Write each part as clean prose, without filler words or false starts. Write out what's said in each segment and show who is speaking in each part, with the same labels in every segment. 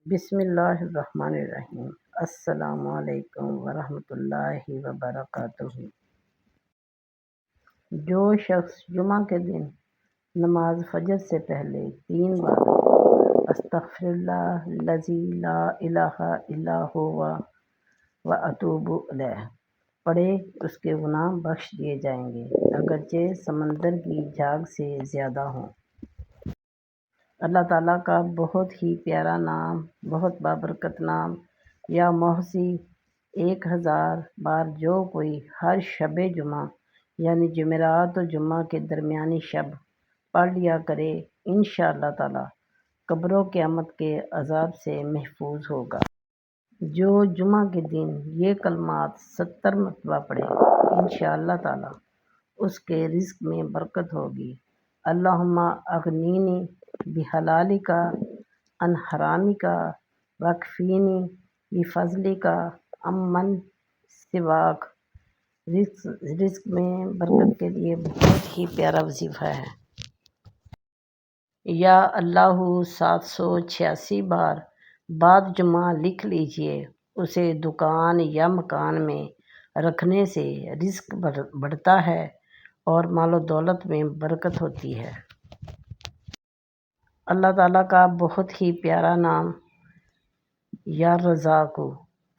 Speaker 1: بسم اللہ الرحمن الرحیم۔ السلام علیکم ورحمۃ اللہ وبرکاتہ۔ جو شخص جمعہ کے دن نماز فجر سے پہلے 3 بار استغفر اللہ الذی لا الہ الا هو واتوب الیہ پڑھے اس کے گناہ بخش دیے جائیں گے، اگرچہ سمندر کی جھاگ سے زیادہ ہوں۔ اللہ تعالیٰ کا بہت ہی پیارا نام، بہت بابرکت نام یا محصی 1000 بار جو کوئی ہر شب جمعہ یعنی جمعرات و جمعہ کے درمیانی شب پڑھ لیا کرے، انشاءاللہ تعالیٰ قبر و قیامت کے عذاب سے محفوظ ہوگا۔ جو جمعہ کے دن یہ کلمات 70 مرتبہ پڑھے، انشاءاللہ تعالیٰ اس کے رزق میں برکت ہوگی۔ اللہم اغنینی بحلالک عن حرامک واکفینی بفضلک عمن سواک۔ رزق میں برکت کے لیے بہت ہی پیارا وظیفہ ہے۔ یا اللہ 786 بار بعد جمعہ لکھ لیجئے، اسے دکان یا مکان میں رکھنے سے رزق بڑھتا ہے اور مال و دولت میں برکت ہوتی ہے۔ اللہ تعالیٰ کا بہت ہی پیارا نام یا رزاق۔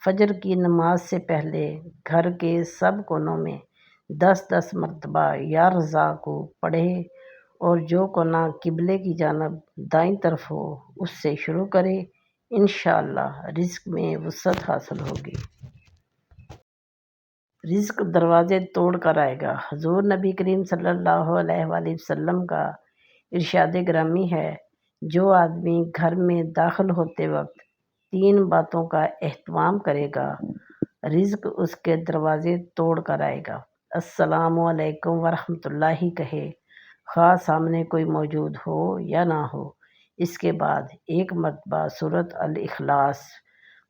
Speaker 1: فجر کی نماز سے پہلے گھر کے سب کونوں میں 10 مرتبہ یا رزاق پڑھے اور جو کونا قبلے کی جانب دائیں طرف ہو اس سے شروع کرے، انشاءاللہ رزق میں وسعت حاصل ہوگی۔ رزق دروازے توڑ کر آئے گا۔ حضور نبی کریم صلی اللہ علیہ وآلہ وسلم کا ارشاد گرامی ہے، جو آدمی گھر میں داخل ہوتے وقت 3 باتوں کا اہتمام کرے گا، رزق اس کے دروازے توڑ کر آئے گا۔ السلام علیکم ورحمۃ اللہ کہے، خواہ سامنے کوئی موجود ہو یا نہ ہو۔ اس کے بعد 1 مرتبہ سورۃ الاخلاص،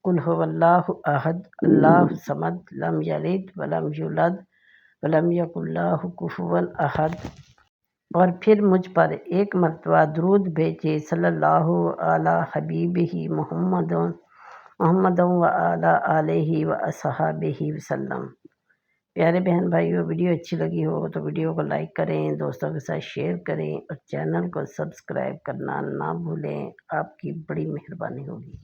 Speaker 1: قل ھو اللہ احد اللہ الصمد لم یلد ولم یولد ولم یکن لہ کفوا احد، اور پھر مجھ پر 1 مرتبہ درود بھیجے صلی اللہ علی حبیبہ محمد وعلی آلہ وصحبہ وسلم۔ پیارے بہن بھائیو، ویڈیو اچھی لگی ہو تو ویڈیو کو لائک کریں، دوستوں کے ساتھ شیئر کریں اور چینل کو سبسکرائب کرنا نہ بھولیں، آپ کی بڑی مہربانی ہوگی۔